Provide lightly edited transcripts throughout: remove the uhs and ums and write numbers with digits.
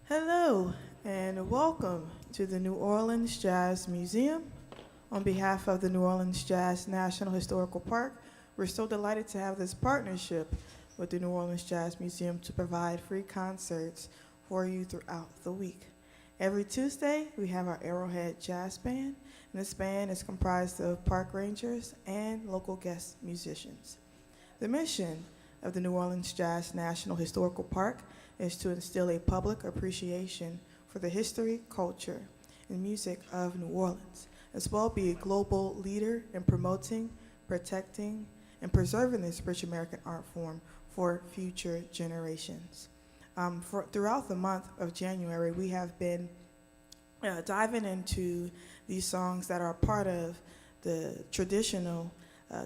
Hello, and welcome to the New Orleans Jazz Museum. On behalf of the New Orleans Jazz National Historical Park, we're so delighted to have this partnership with the New Orleans Jazz Museum to provide free concerts for you throughout the week. Every Tuesday, we have our Arrowhead Jazz Band, and this band is comprised of park rangers and local guest musicians. The mission of the New Orleans Jazz National Historical Park is to instill a public appreciation for the history, culture, and music of New Orleans, as well be a global leader in promoting, protecting, and preserving this rich American art form for future generations. Throughout the month of January, we have been diving into these songs that are part of the traditional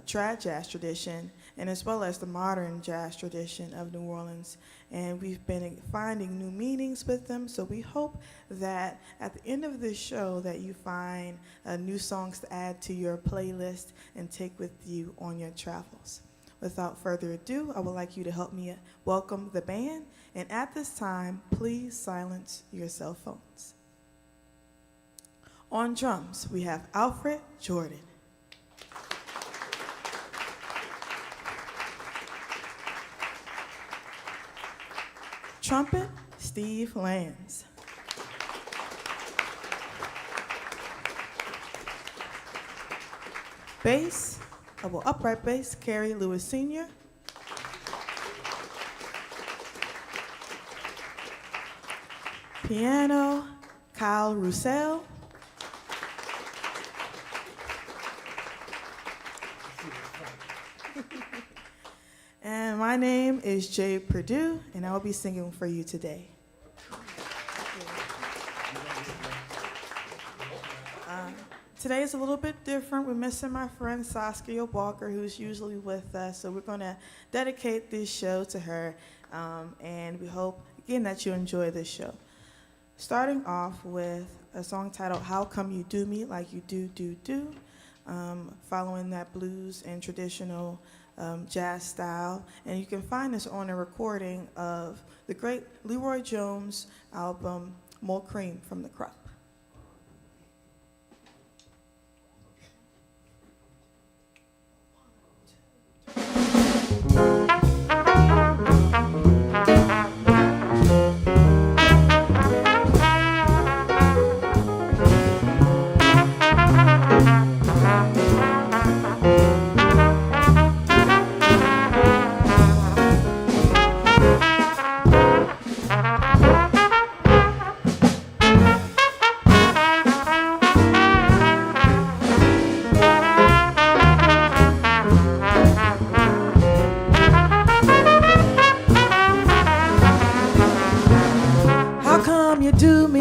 trad jazz tradition, and as well as the modern jazz tradition of New Orleans. And we've been finding new meanings with them, so we hope that at the end of this show that you find new songs to add to your playlist and take with you on your travels. Without further ado, I would like you to help me welcome the band, and at this time, please silence your cell phones. On drums, we have Alfred Jordan. Trumpet, Steve Lands. Bass, upright bass, Kerry Lewis Sr. Piano, Kyle Roussel. And my name is Jay Perdue, and I will be singing for you today. Today is a little bit different. We're missing my friend Saskia Walker, who's usually with us, so we're going to dedicate this show to her, and we hope, again, that you enjoy this show. Starting off with a song titled How Come You Do Me Like You Do, following that blues and traditional jazz style, and you can find this on a recording of the great Leroy Jones' album, More Cream from the Crop.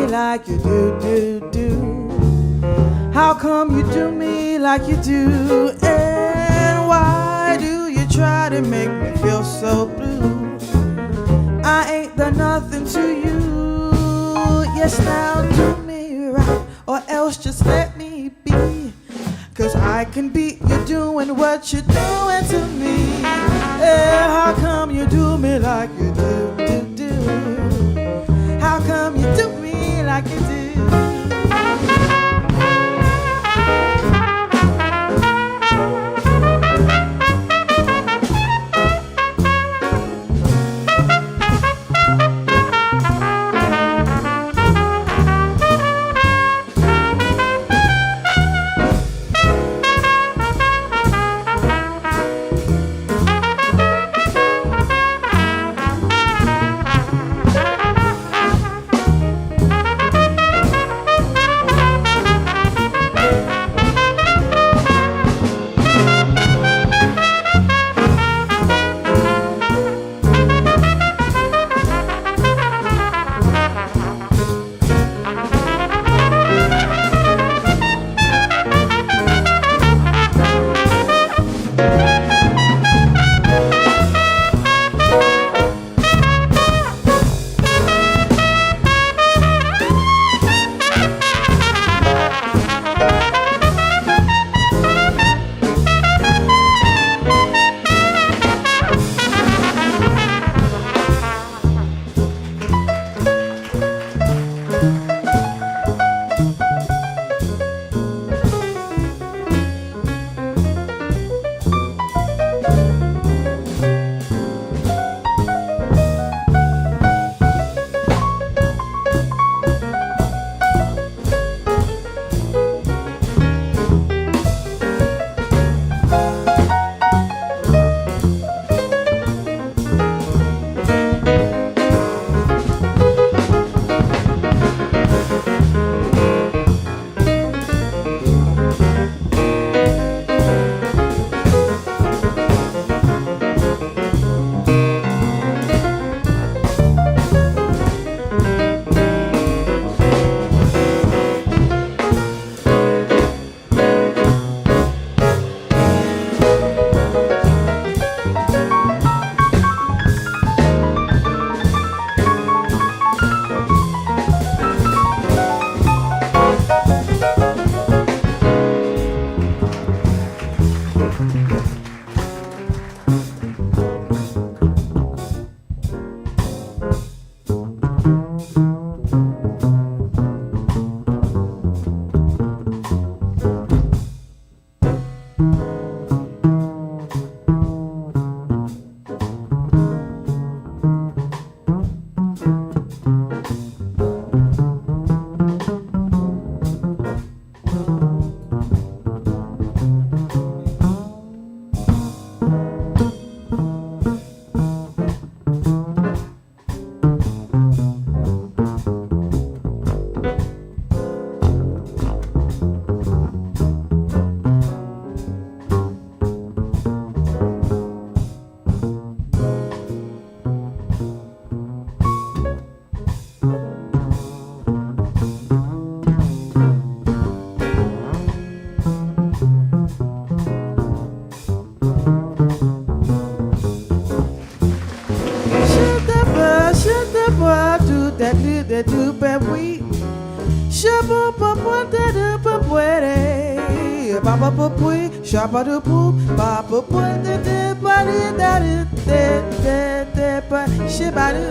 Like you do. How come you do me like you do? And why do you try to make me feel so blue? I ain't done nothing to you. Yes, now do me right, or else just let me be. 'Cause I can beat you doing what you're doing to me. Yeah, how come you do me like you do? How come you do me like you do? boy do that do but we Shabba papa da da pa puere Papa pa pui Shabba do pu Papa pu da da pa da da da da pa Shabba do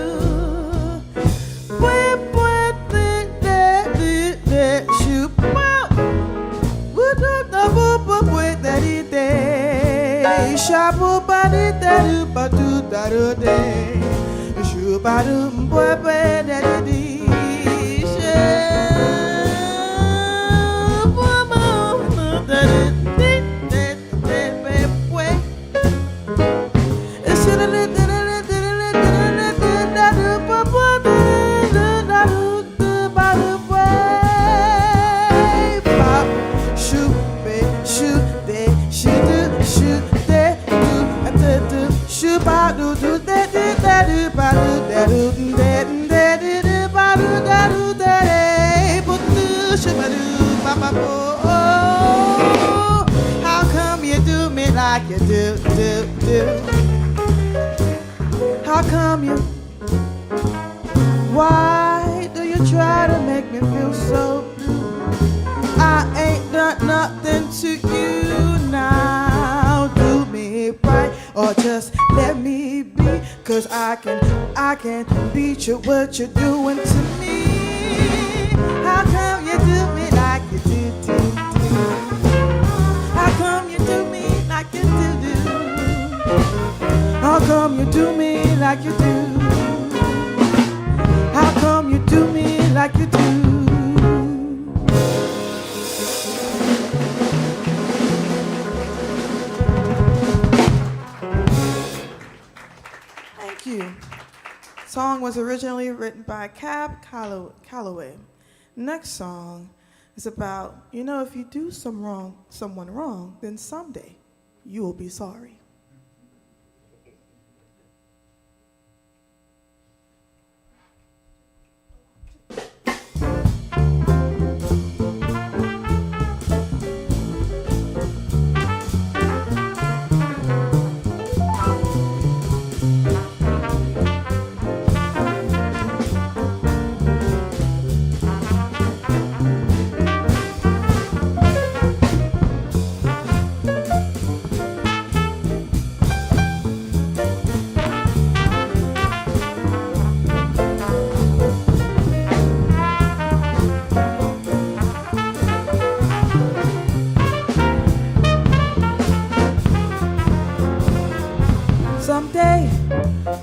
Pui pui da da da shoot Would da pa pui da da Shabba pa da da pa do da da Shubadum boy boy daddy How come you do me like you do? How come you? Why do you try to make me feel so blue? I ain't done nothing to you now. Do me right or just let me be, 'cause I can beat you what you're doing to me. How come you do me like you do? How come you do me like you do? How come you do me like you do? How come you do me like you do? Thank you. The song was originally written by Cab Calloway. Next song is about, if you do someone wrong, then someday you will be sorry. Someday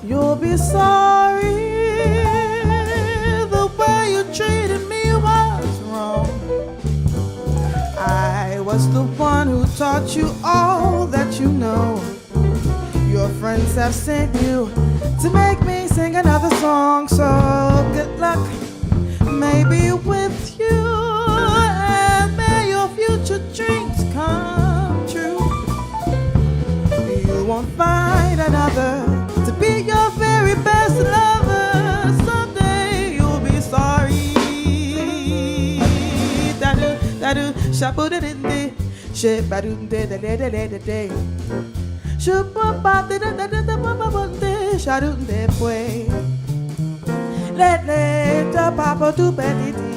you'll be sorry. The way you treated me was wrong. I was the one who taught you all that you know. Your friends have sent you to make me sing another song. So good luck, maybe with you, and may your future dreams come true. You won't find another to be your very best lover. Someday you'll be sorry. Da-do, da-do, shabu-da-din-di, shit-ba-doo-de-da-da-da-da-da. Shup-ba-ba-da-da-da-da-da-ba-ba-ba-de, shadoo-de-pwe. Le-le-da-ba-ba-doo-ba-di-di.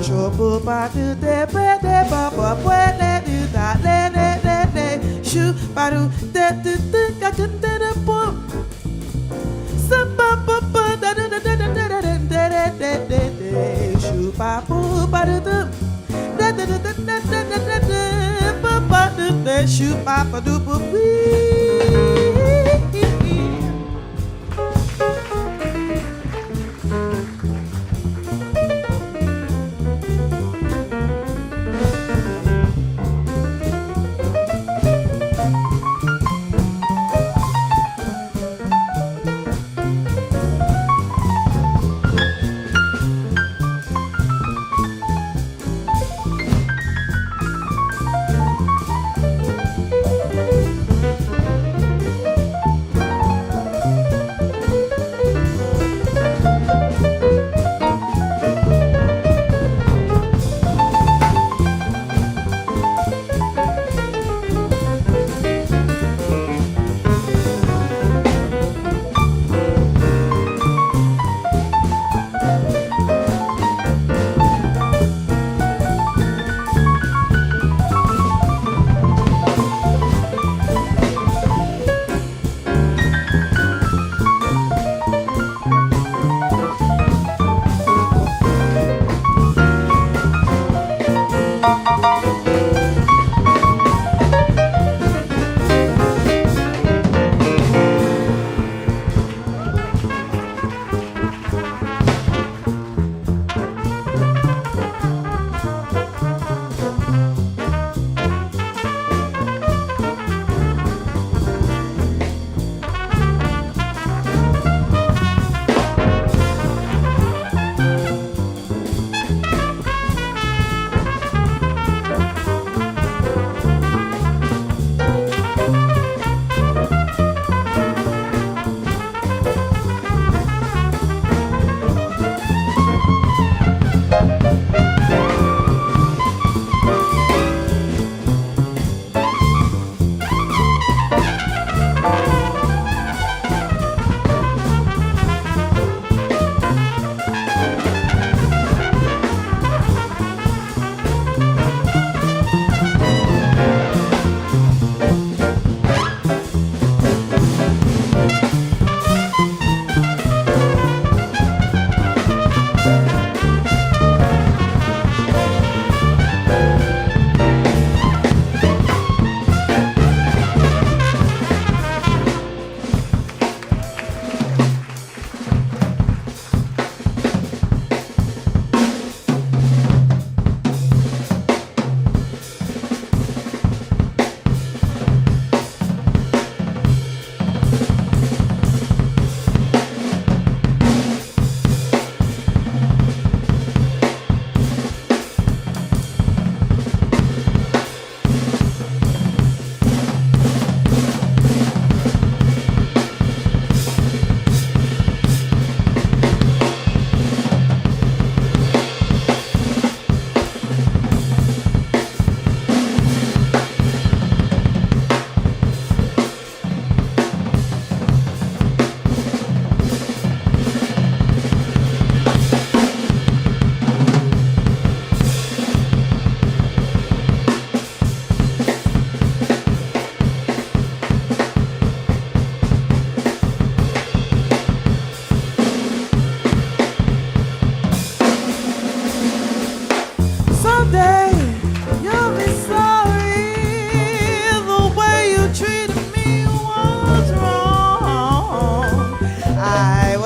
Shup-ba-ba-doo-de-ba-de-ba-ba-pwe-le-do-da-le-le-le-le. Shoo-ba-doo-da-da-da-da-da-da-boom. Sa-ba-ba-ba-da-da-da-da-da-da-da-da-da-da. Shoo-ba-boo-ba-doo-doo. Da-da-da-da-da-da-da-da-da-ba-ba-doo-da. Shoo-ba-ba-doo-boo-wee.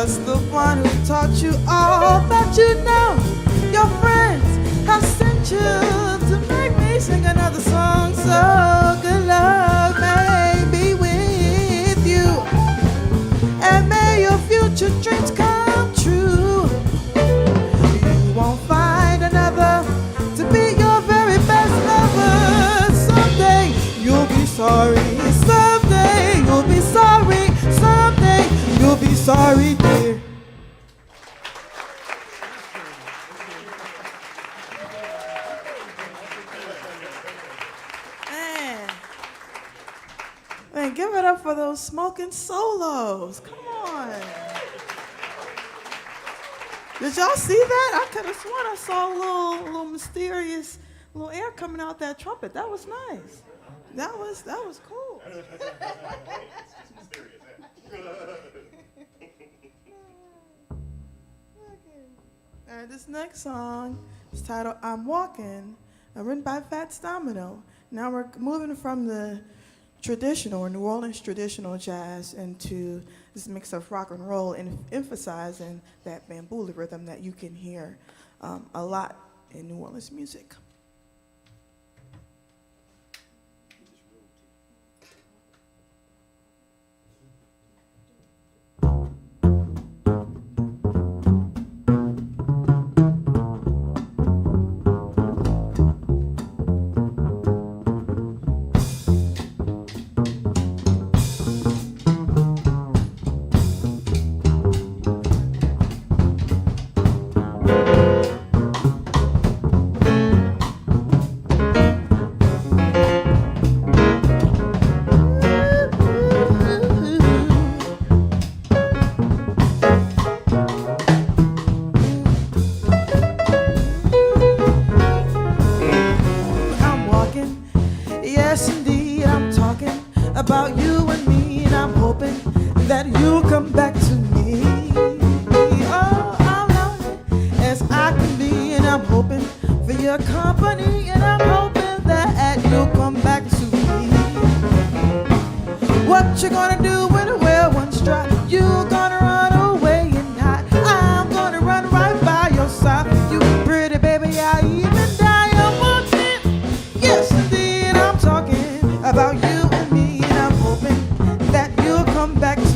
just the one who taught you all that you know. Your friends have sent you to make me sing another song. So good luck may be with you, and may your future dreams come true. You won't find another to be your very best lover. Someday you'll be sorry. Someday you'll be sorry. Someday you'll be sorry, dear. Man, give it up for those smoking solos. Come on. Did y'all see that? I could have sworn I saw a little mysterious little air coming out that trumpet. That was nice. That was cool. All right, this next song is titled "I'm Walking," written by Fats Domino. Now we're moving from the traditional or New Orleans traditional jazz into this mix of rock and roll, and emphasizing that bamboo rhythm that you can hear a lot in New Orleans music. Yes, indeed, I'm talking about you and me, and I'm hoping that you'll come back to me. Oh, I'm lonely as I can be, and I'm hoping for your company, and I'm hoping that you'll come back to me. What you gonna do when the well one's dry? You gonna run away and hide? I'm gonna run right by your side. You pretty baby, I even die of wanting. Yes, indeed, I'm talking about you and me, and I'm hoping that you'll come back to me.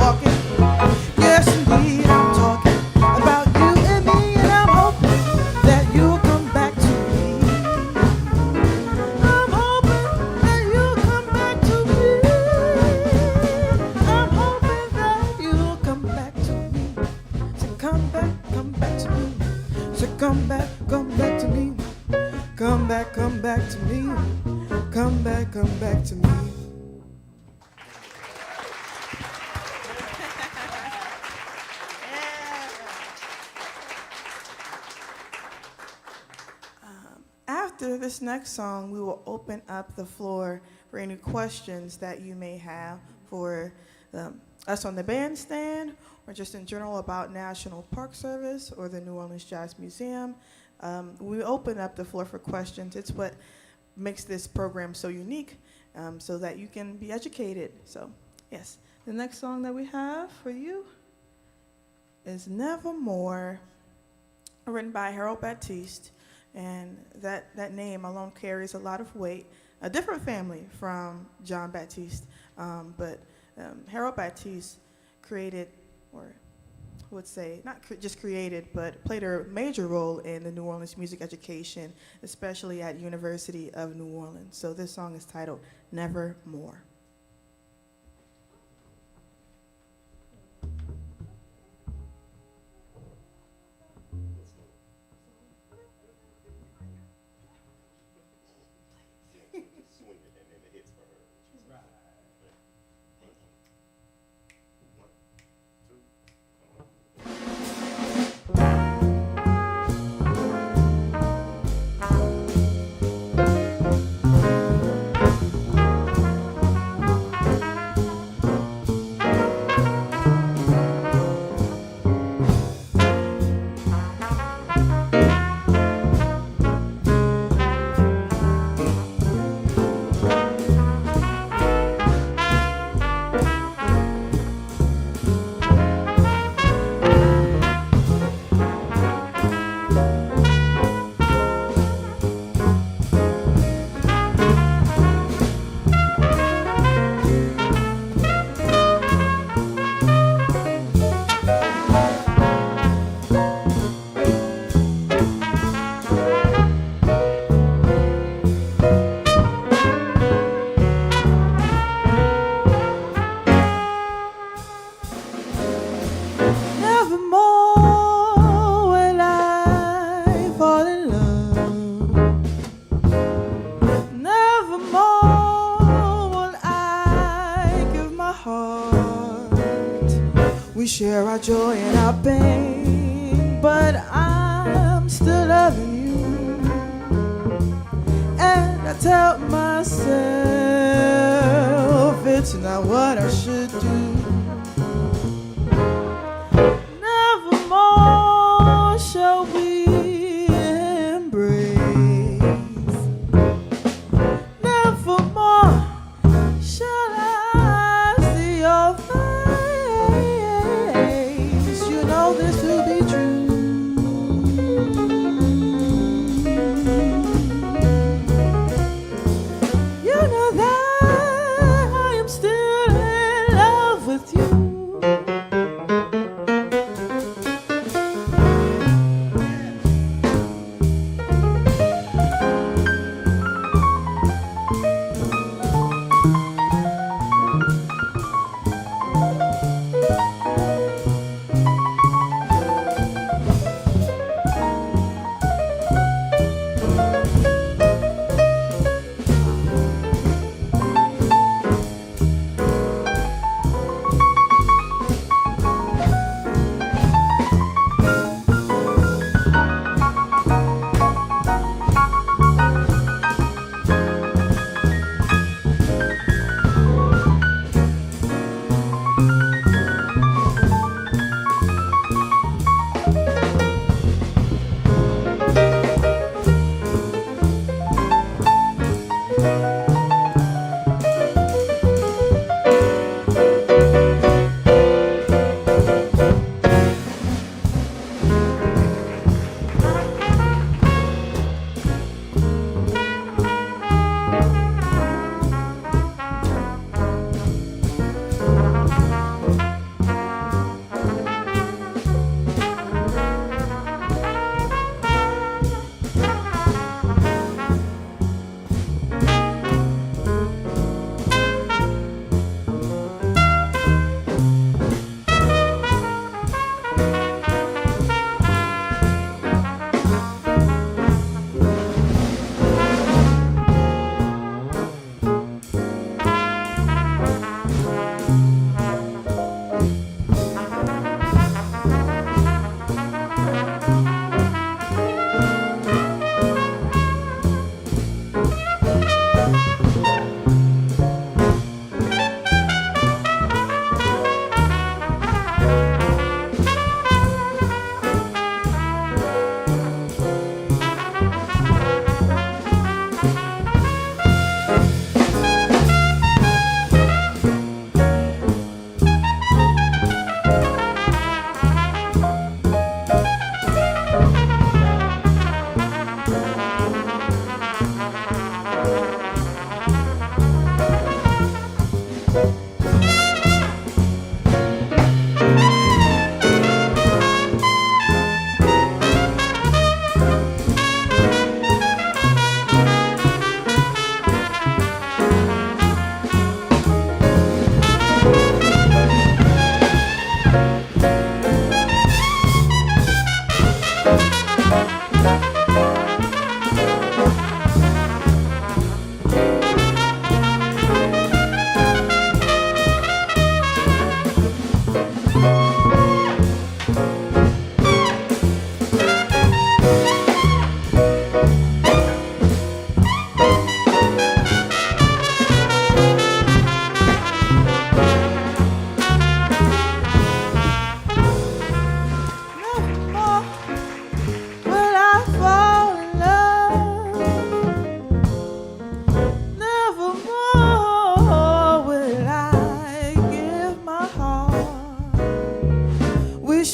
walking. Yes, indeed, I'm talking about you and me, and I'm hoping that you'll come back to me. I'm hoping that you'll come back to me. I'm hoping that you'll come back to me. So come back to me. So come back to me. Come back to me. Come back to me. After this next song, we will open up the floor for any questions that you may have for us on the bandstand, or just in general about National Park Service or the New Orleans Jazz Museum. We open up the floor for questions. It's what makes this program so unique, so that you can be educated. So, yes, the next song that we have for you is Nevermore, written by Harold Baptiste. And that name alone carries a lot of weight. A different family from John Baptiste, but Harold Baptiste created, or I would say, not just created, but played a major role in the New Orleans music education, especially at University of New Orleans. So this song is titled Nevermore. We share our joy and our pain, but I'm still loving you. And I tell myself it's not what I should do. Nevermore shall we embrace. Nevermore shall I see your face. You know this will be true. You know that I am still in love with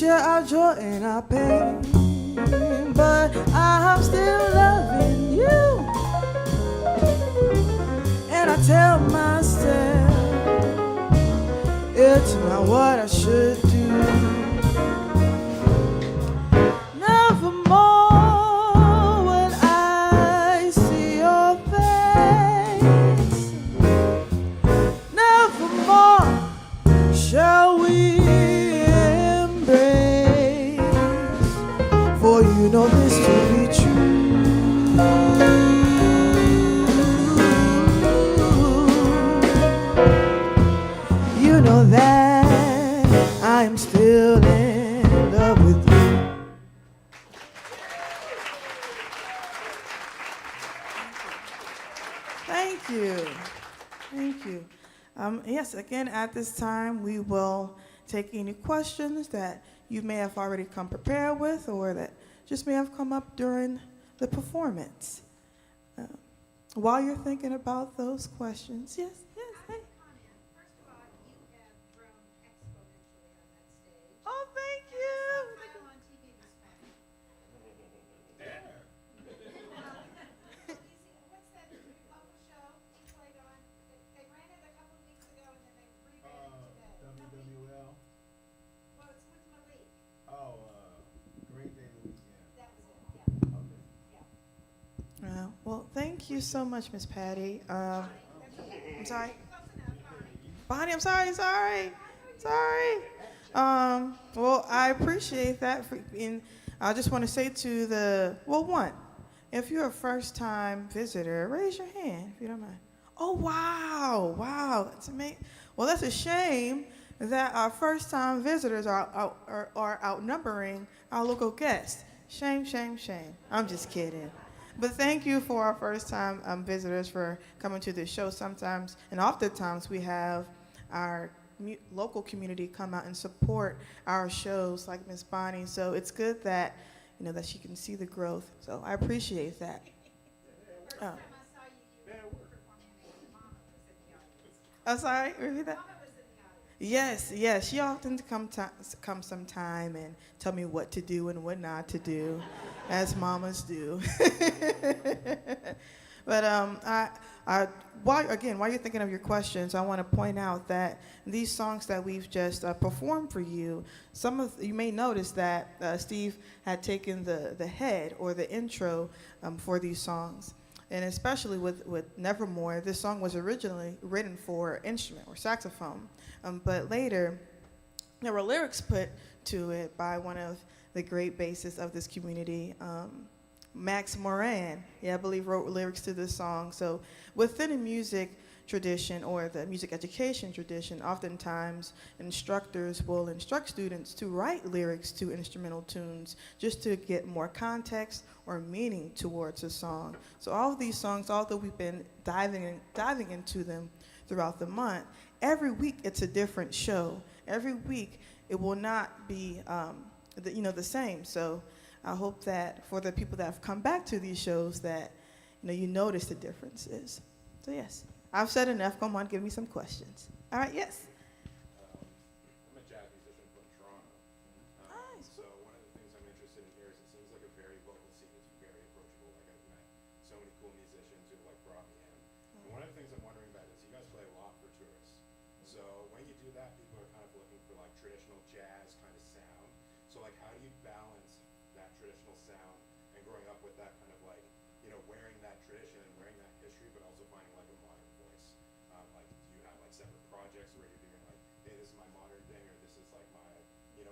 share our joy and our pain, but I'm still loving you. And I tell myself it's not what I should do. Nevermore will I see your face. Nevermore shall we embrace. For you know this to be true. You know that I'm still in love with you. Thank you. Thank you. Yes, again, at this time, we will take any questions that you may have already come prepared with or that just may have come up during the performance. While you're thinking about those questions, yes, hey. First of all, you have grown exponentially on that stage. Oh, thank you. Smile on TV this morning. What's that local show you played on? They ran it a couple of weeks ago and then they reran it today. WWL. Well, it's with Malik. Oh, Great Day Louisiana. That was it, yeah. Okay. Well, thank you so much, Miss Patty. I'm sorry. Bonnie, I'm sorry. Well, I appreciate that. And I just want to say to one, if you're a first-time visitor, raise your hand if you don't mind. Oh, wow, that's amazing. Well, that's a shame that our first-time visitors are outnumbering our local guests. Shame. I'm just kidding. But thank you for our first-time visitors for coming to this show. Sometimes, and oftentimes, we have our local community come out and support our shows, like Miss Bonnie. So it's good that that she can see the growth. So I appreciate that. First time I saw you were performing and Mama was in the audience. I'm sorry, repeat that. Mama was in the audience. Yes. She often come sometime and tell me what to do and what not to do, as mamas do. But while you're thinking of your questions, I want to point out that these songs that we've just performed for you, you may notice that Steve had taken the head or the intro for these songs. And especially with Nevermore, this song was originally written for instrument or saxophone. But later, there were lyrics put to it by one of the great bassists of this community, Max Moran, I believe wrote lyrics to this song. So within the music tradition or the music education tradition, oftentimes instructors will instruct students to write lyrics to instrumental tunes just to get more context or meaning towards a song. So all of these songs, although we've been diving into them throughout the month, every week it's a different show. Every week it will not be the same. So I hope that for the people that have come back to these shows that you notice the differences. So yes, I've said enough. Come on, give me some questions. All right, yes. I'm a jazz musician from Toronto. Nice. So one of the things I'm interested in here is it seems like a very local scene. It's very approachable. Like I've met so many cool musicians who brought me in. And one of the things I'm wondering about is you guys play a lot for tourists. So when you do that, people are kind of looking for traditional jazz kind of sound. So how do you balance that traditional sound and growing up with that kind of wearing that tradition and wearing that history, but also finding a modern voice? Do you have separate projects where you're doing hey, this is my modern thing, or this is my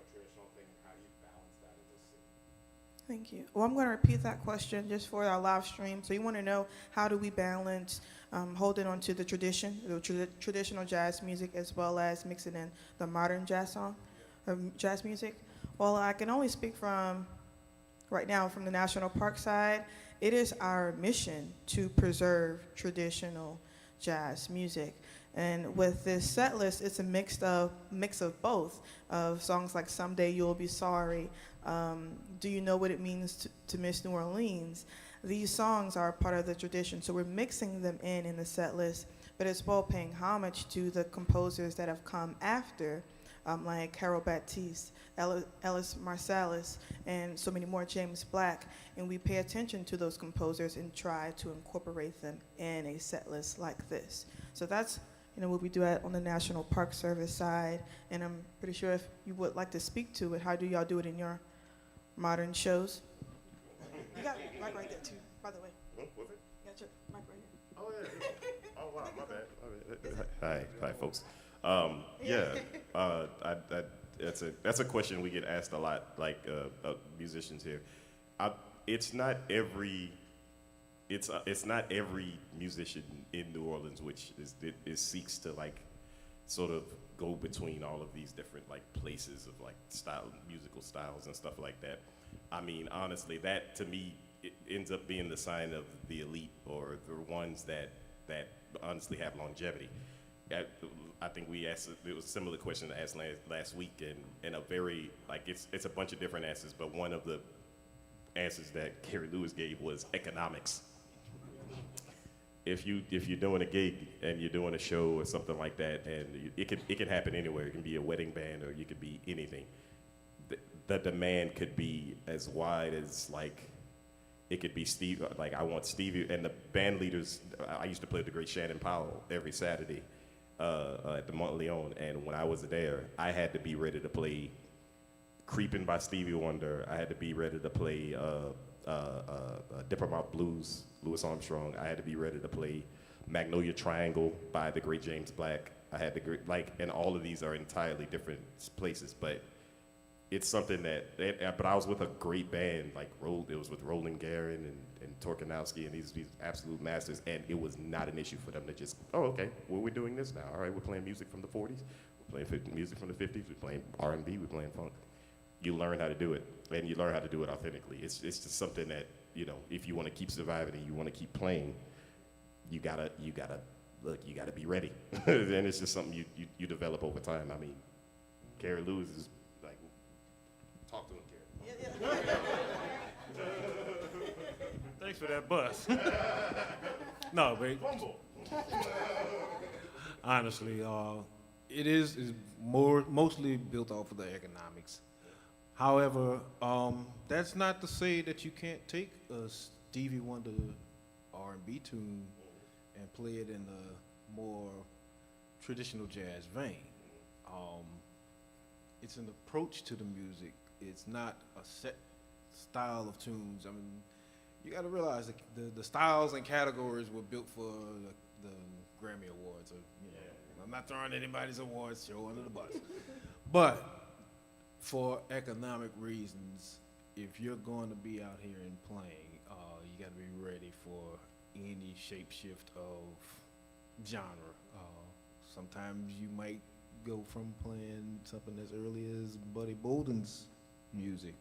traditional thing, and how do you balance that in this scene? Thank you. Well, I'm going to repeat that question just for our live stream. So you want to know how do we balance holding on to the tradition, traditional jazz music, as well as mixing in the modern jazz song, or jazz music? Well, I can only speak from right now from the National Park side. It is our mission to preserve traditional jazz music. And with this set list, it's a mix of both, of songs like Someday You'll Be Sorry, Do You Know What It Means to Miss New Orleans. These songs are part of the tradition, so we're mixing them in the set list, but it's well paying homage to the composers that have come after like Harold Baptiste, Ellis Marsalis, and so many more, James Black, and we pay attention to those composers and try to incorporate them in a set list like this. So that's what we do on the National Park Service side, and I'm pretty sure if you would like to speak to it, how do y'all do it in your modern shows? You got a mic right there too, by the way. Was it? You got your mic right here. Oh, yeah. Oh, wow, my bad. Hi, folks. That's a question we get asked a lot, like musicians here. It's not every musician in New Orleans which seeks to like sort of go between all of these different like places of like musical styles and stuff like that. I mean, honestly, that to me it ends up being the sign of the elite or the ones that honestly have longevity. I think it was a similar question I asked last week, and a very like it's a bunch of different answers, but one of the answers that Gary Lewis gave was economics. If you're doing a gig and you're doing a show or something like that, and it can happen anywhere. It can be a wedding band or you could be anything. The demand could be as wide as like it could be Steve. Like I want Stevie and the band leaders. I used to play with the great Shannon Powell every Saturday at the Monteleone, and when I was there, I had to be ready to play "Creepin' by Stevie Wonder. I had to be ready to play Diplomat Blues, Louis Armstrong. I had to be ready to play Magnolia Triangle by the great James Black. I had to and all of these are entirely different places, but it's something but I was with a great band, like it was with Roland Guerin and Torkanowski and these absolute masters, and it was not an issue for them to just, oh, okay, well, we're doing this now. All right, we're playing music from the 40s, we're playing music from the 50s, we're playing R&B, we're playing funk. You learn how to do it, and you learn how to do it authentically. It's just something that, if you want to keep surviving and you want to keep playing, you gotta be ready. And it's just something you develop over time. I mean, Gary Lewis is like, talk to him, Gary. Thanks for that buzz. No, but honestly, it is mostly built off of the economics. However, that's not to say that you can't take a Stevie Wonder R&B tune and play it in a more traditional jazz vein. It's an approach to the music. It's not a set style of tunes. I mean, you got to realize that the styles and categories were built for the Grammy Awards. Or, I'm not throwing anybody's awards show under the bus. But for economic reasons, if you're going to be out here and playing, you got to be ready for any shapeshift of genre. Sometimes you might go from playing something as early as Buddy Bolden's music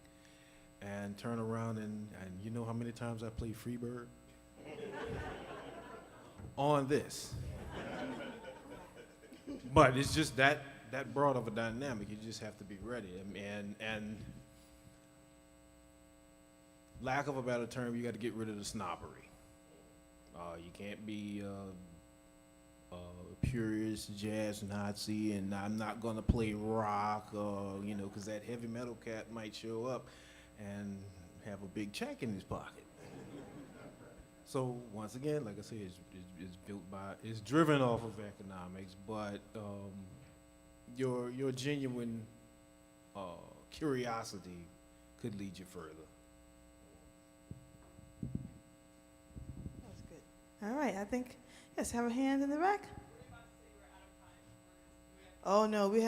and turn around and you know how many times I play Freebird? On this. But it's just that broad of a dynamic. You just have to be ready. And lack of a better term, you got to get rid of the snobbery. You can't be purist jazz Nazi, and I'm not gonna play rock, because that heavy metal cat might show up and have a big check in his pocket. So once again, like I said, it's driven off of economics, but your genuine curiosity could lead you further. That was good. All right, I think, yes, have a hand in the back. Oh no, we're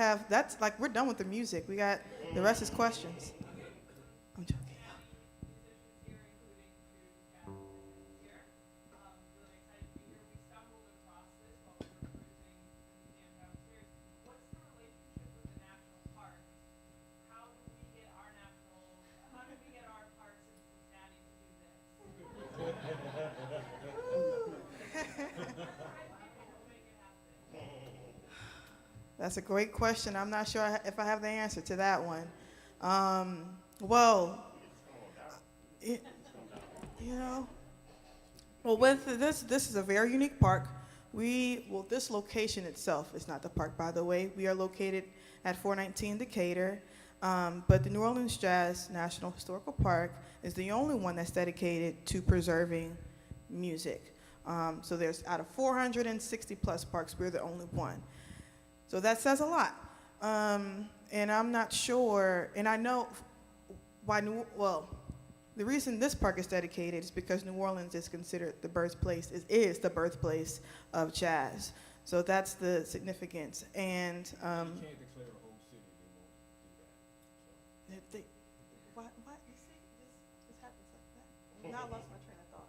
done with the music. We got, the rest is questions. I'm joking. That's a great question. I'm not sure if I have the answer to that one. Well, with this is a very unique park. This location itself is not the park, by the way. We are located at 419 Decatur. But the New Orleans Jazz National Historical Park is the only one that's dedicated to preserving music. So there's out of 460 plus parks, we're the only one. So that says a lot. And I'm not sure, and I know why the reason this park is dedicated is because New Orleans is considered the birthplace, is the birthplace of jazz. So that's the significance. And You can't declare a whole city, they won't do that. why you see this happens like that? Now I lost my train of thought.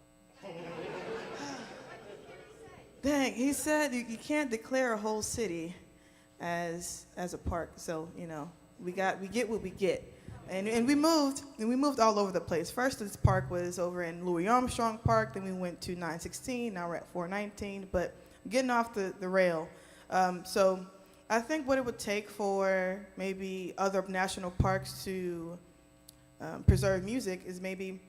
Dang, he said you can't declare a whole city as a park. So, you know, we get what we get. And we moved all over the place. First, this park was over in Louis Armstrong Park. Then we went to 916. Now we're at 419. But getting off the rail. So I think what it would take for maybe other national parks to preserve music is maybe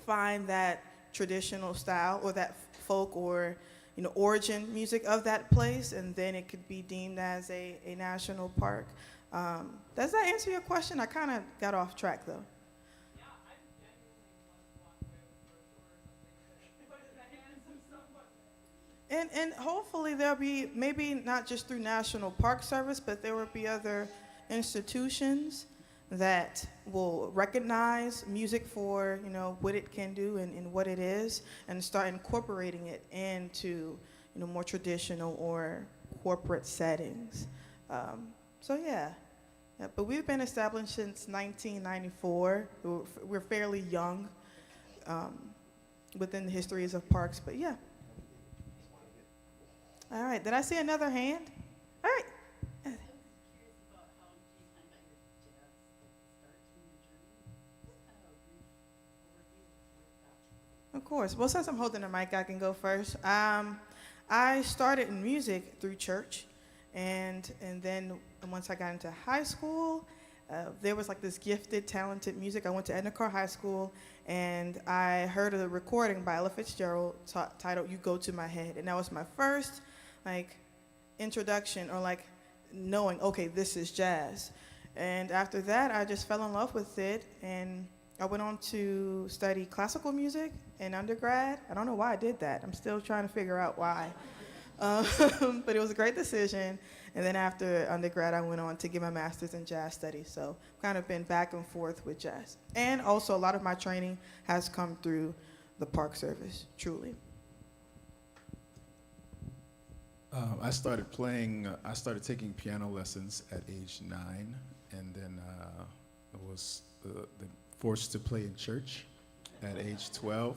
find that traditional style or that folk or origin music of that place, and then it could be deemed as a national park. Does that answer your question? I kind of got off track though. Yeah, I genuinely want to walk away with a brochure or something, but put it in the hands of someone. And hopefully there'll be, maybe not just through National Park Service, but there will be other institutions that will recognize music for, what it can do and what it is, and start incorporating it into, more traditional or corporate settings. So yeah, but we've been established since 1994. We're fairly young within the histories of parks, but yeah. All right, did I see another hand? All right. I was curious about how you kind of got your jazz start in your journey. Just kind of a brief overview of where that. Of course. Well, since I'm holding the mic, I can go first. I started in music through church, and then once I got into high school, there was like this gifted, talented music. I went to Edna High School, and I heard a recording by Ella Fitzgerald titled "You Go to My Head," and that was my first introduction or knowing, okay, this is jazz. And after that, I just fell in love with it, and I went on to study classical music in undergrad. I don't know why I did that. I'm still trying to figure out why. But it was a great decision. And then after undergrad, I went on to get my master's in jazz studies. So I've kind of been back and forth with jazz. And also a lot of my training has come through the Park Service, truly. I started taking piano lessons at age 9, and then I was forced to play in church at age 12.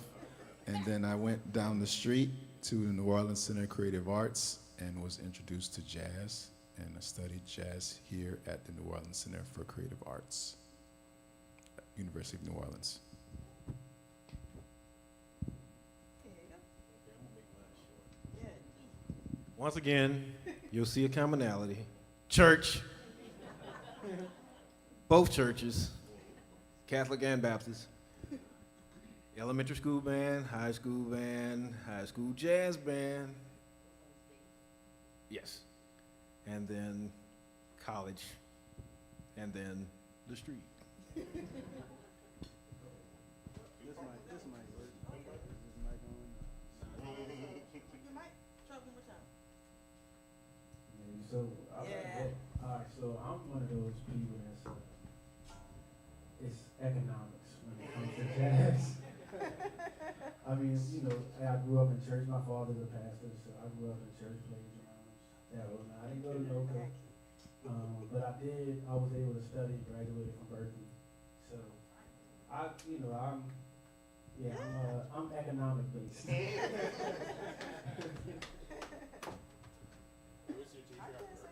And then I went down the street to the New Orleans Center of Creative Arts and was introduced to jazz, and I studied jazz here at the New Orleans Center for Creative Arts, University of New Orleans. Once again, you'll see a commonality. Church. Both churches, Catholic and Baptist. Elementary school band, high school jazz band. Yes. And then college. And then the street. This mic work. Is this mic on? You might try one more time. So, all right, so I'm one of those people that's, it's economics when it comes to jazz. I mean, I grew up in church. My father's a pastor, so I grew up in church, playing drums. I didn't go to local, but I was able to study, graduated from Berkeley. So, I'm economic based. Who was your teacher at Berkeley?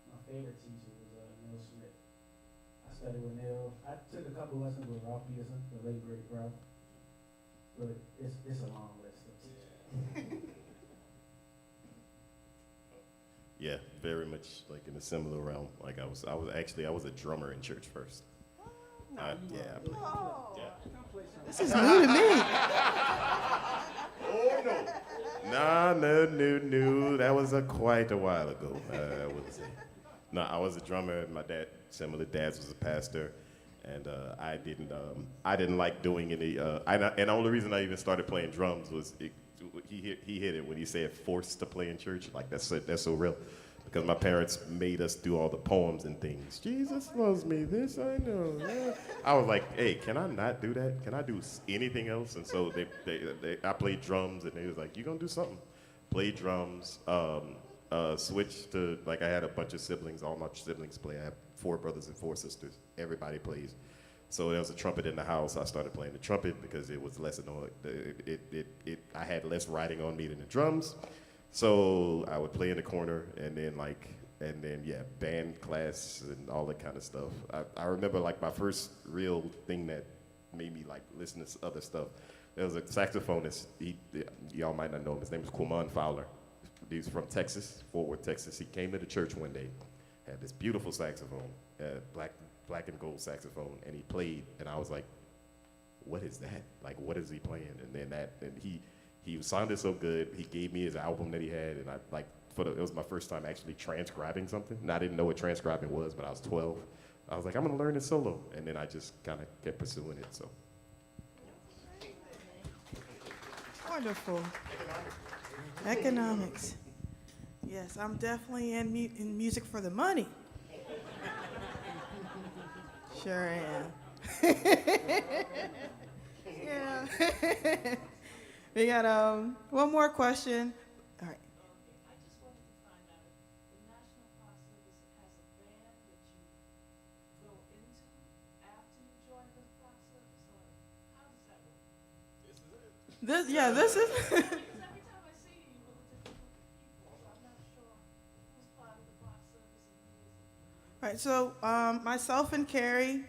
My favorite teacher was Neil Smith. I studied with Neil. I took a couple lessons with Ralph Peterson, the late great Ralph. But it's a long list of teachers. Yeah, very much in a similar realm. I was a drummer in church first. I played. Oh, Yeah. this is new to me. Oh Nah, no. That was quite a while ago. I would say. No, I was a drummer. My dad, similar dads, was a pastor, and I didn't like doing any. And the only reason I even started playing drums was he hit it when he said forced to play in church. Like that's so real, because my parents made us do all the poems and things. Jesus loves me. This I know. Yeah. I was like, hey, can I not do that? Can I do anything else? And so I played drums, and they was like, you gonna do something? Played drums. Switched to, like, I had a bunch of siblings. All my siblings play. I have 4 brothers and 4 sisters. Everybody plays. So there was a trumpet in the house. I started playing the trumpet because it was less annoying. I had less riding on me than the drums. So I would play in the corner, and then band class and all that kind of stuff. I remember, like, my first real thing that made me, like, listen to other stuff. There was a saxophonist. Y'all might not know him. His name was Quamon Fowler. He's from Texas, Fort Worth, Texas. He came to the church one day, had this beautiful saxophone, black and gold saxophone, and he played, and I was like, what is that? Like, what is he playing? And then he sounded so good. He gave me his album that he had, and it was my first time actually transcribing something. And I didn't know what transcribing was, but I was 12. I was like, I'm gonna learn it solo, and then I just kind of kept pursuing it. So. Wonderful. Economics. Yes, I'm definitely in music for the money. Sure am. Yeah. We got one more question. All right. I just wanted to find out if the National Park Service has a band that you go into after you join the Park Service, or how does that work? This is. Because every time I see you, you look different people, so I'm not sure who's part of the Park Service and who isn't. Right, so myself and Carrie,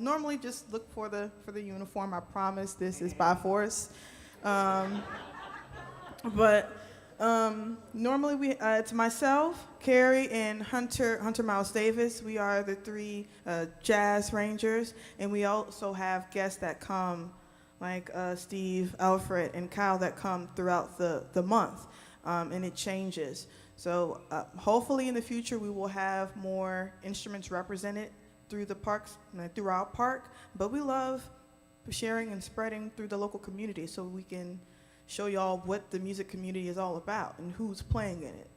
normally just look for the uniform. I promise this is by force. But normally it's myself, Carrie, and Hunter Miles Davis. We are the 3 jazz rangers, and we also have guests that come, like Steve, Alfred, and Kyle, that come throughout the month, and it changes. So hopefully in the future we will have more instruments represented through the parks, through our park. But we love sharing and spreading through the local community, so we can show y'all what the music community is all about and who's playing in it.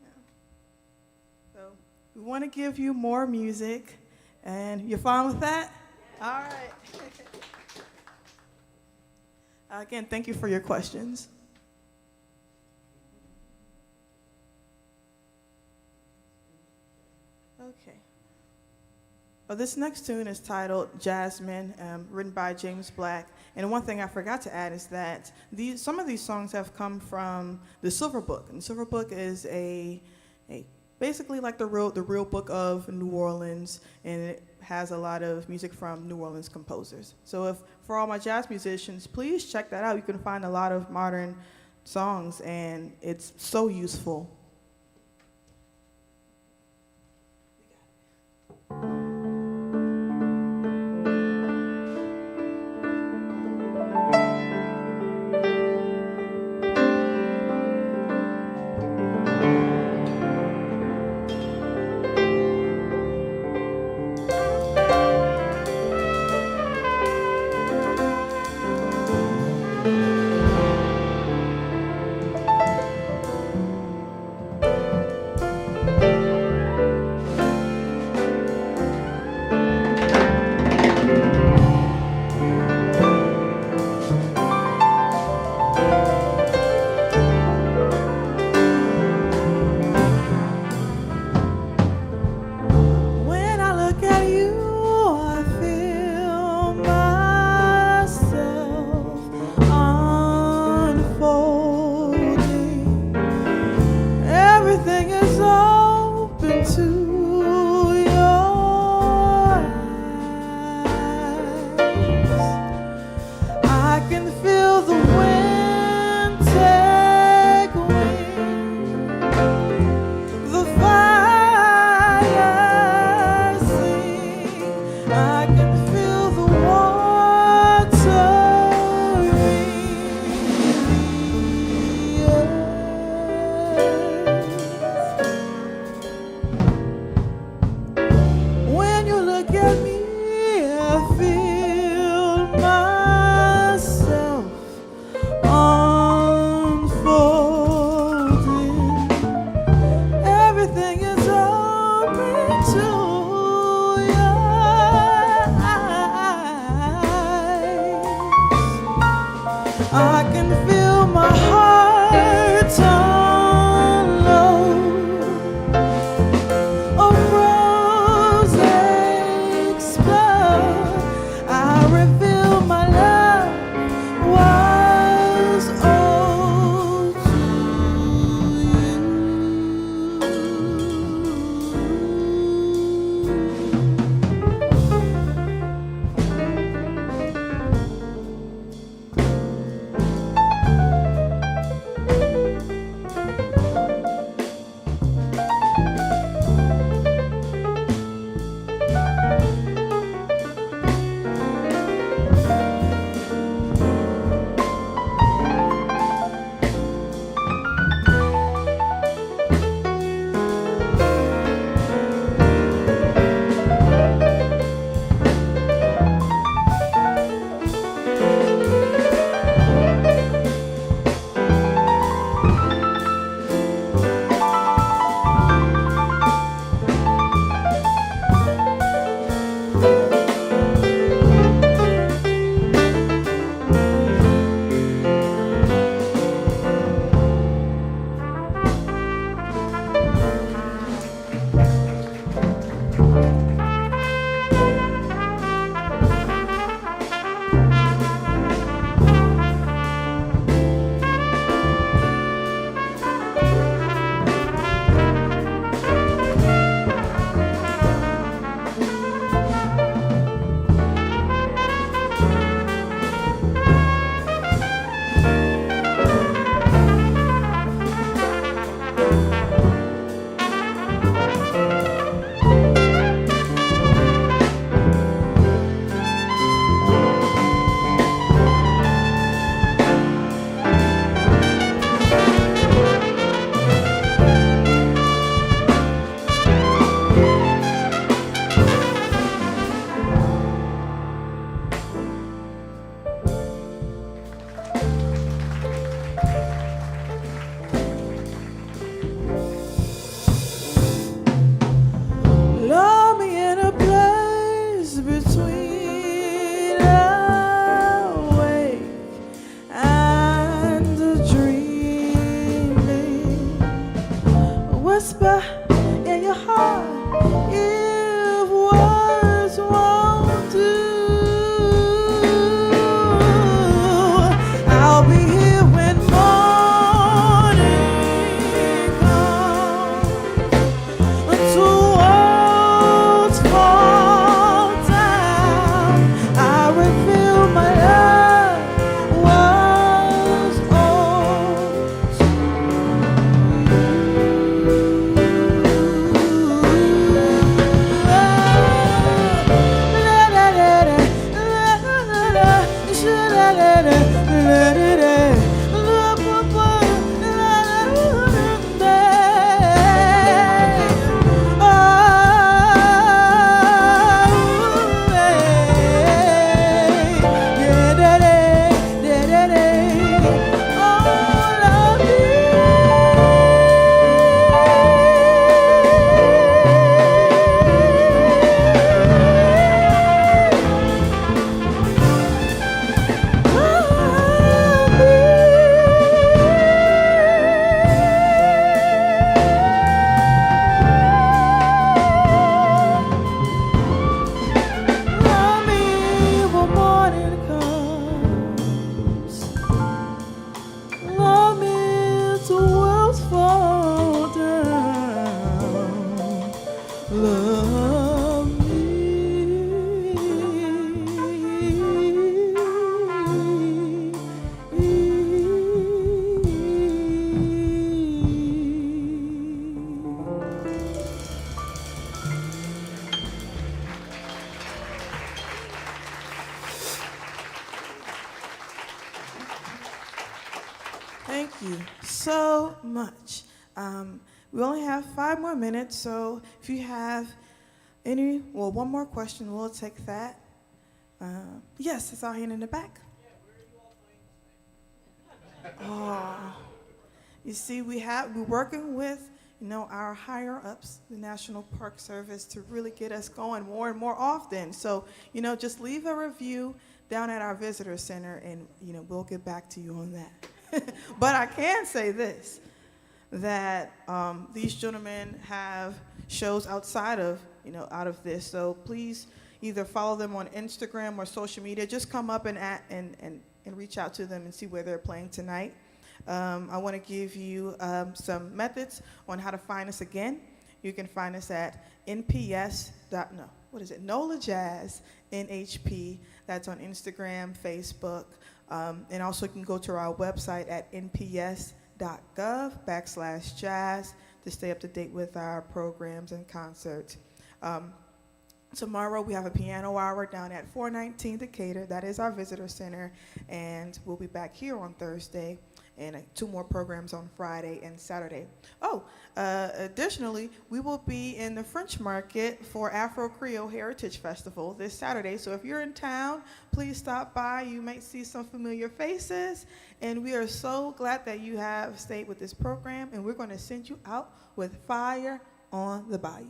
Yeah. So we want to give you more music, and you're fine with that? Yeah. All right. Again, thank you for your questions. Okay. Well, this next tune is titled Jasmine, written by James Black. And one thing I forgot to add is that some of these songs have come from the Silver Book. And the Silver Book is basically like the real book of New Orleans, and it has a lot of music from New Orleans composers. So for all my jazz musicians, please check that out. You can find a lot of modern songs, and it's so useful. your heart if words won't do. I'll be here when morning comes. Until walls fall down, I reveal my love was all love me when morning comes. Love me till worlds fall down. Love me. Thank you so much. We only have 5 more minutes, so if you have one more question, we'll take that. Yes, it's our hand in the back. Oh, you see, we're working with, our higher ups, the National Park Service, to really get us going more and more often. So, just leave a review down at our visitor center, and we'll get back to you on that. But I can say this, that these gentlemen have shows outside of, out of this. So please either follow them on Instagram or social media. Just come up and reach out to them and see where they're playing tonight. I want to give you some methods on how to find us again. You can find us at NOLA Jazz NHP. That's on Instagram, Facebook. And also you can go to our website at nps.gov/jazz to stay up to date with our programs and concerts. Tomorrow we have a piano hour down at 419 Decatur. That is our visitor center. And we'll be back here on Thursday, and 2 more programs on Friday and Saturday. Additionally, we will be in the French Market for Afro-Creole Heritage Festival this Saturday. So if you're in town, please stop by. You may see some familiar faces. And we are so glad that you have stayed with this program. And we're going to send you out with Fire on the Bayou.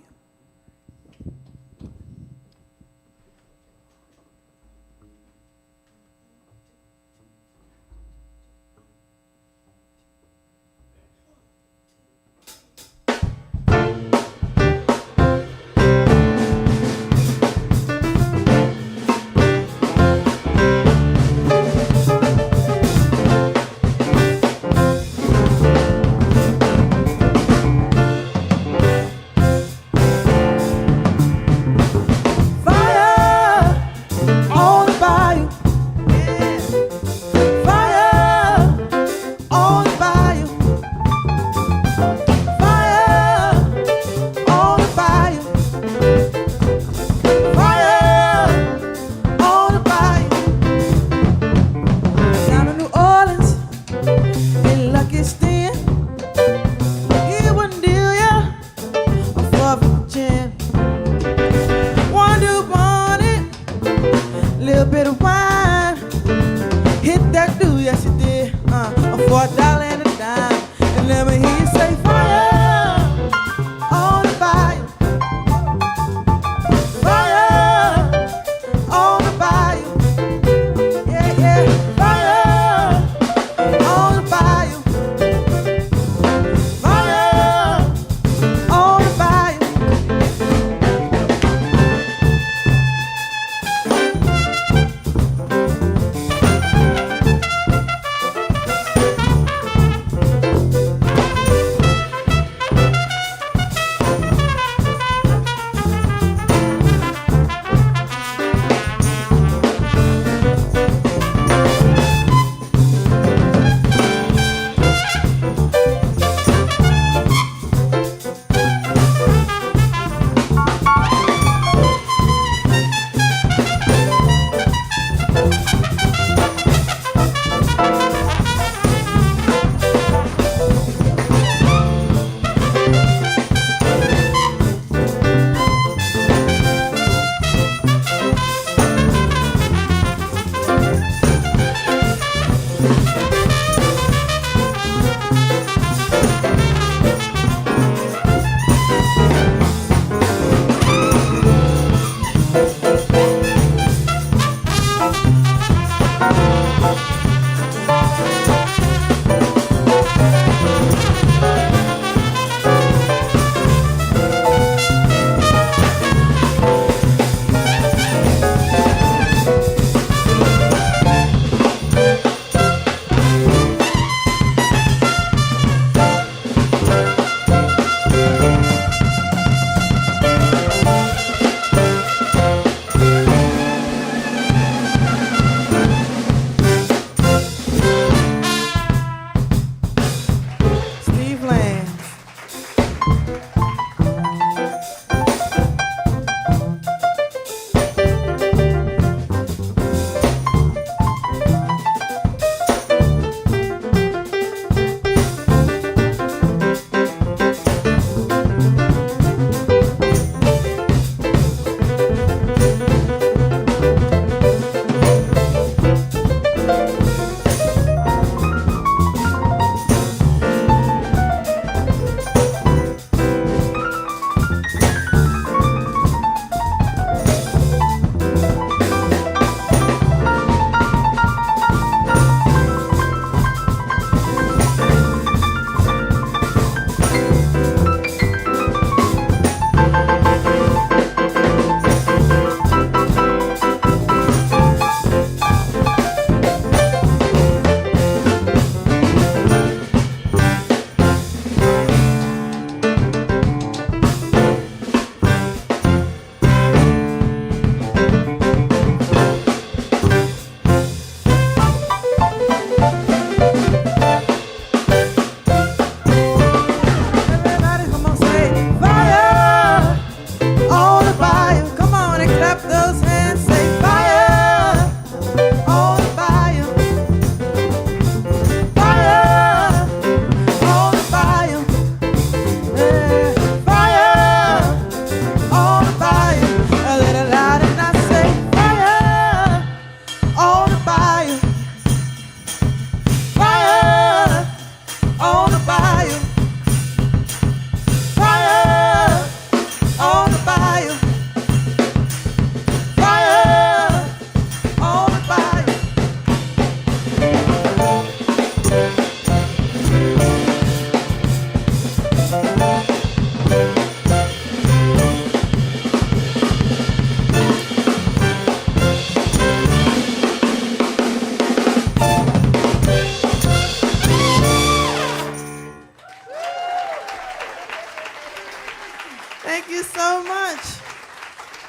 Thank you so much.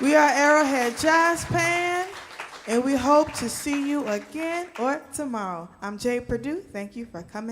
We are Arrowhead Jazz Band, and we hope to see you again or tomorrow. I'm Jay Perdue. Thank you for coming.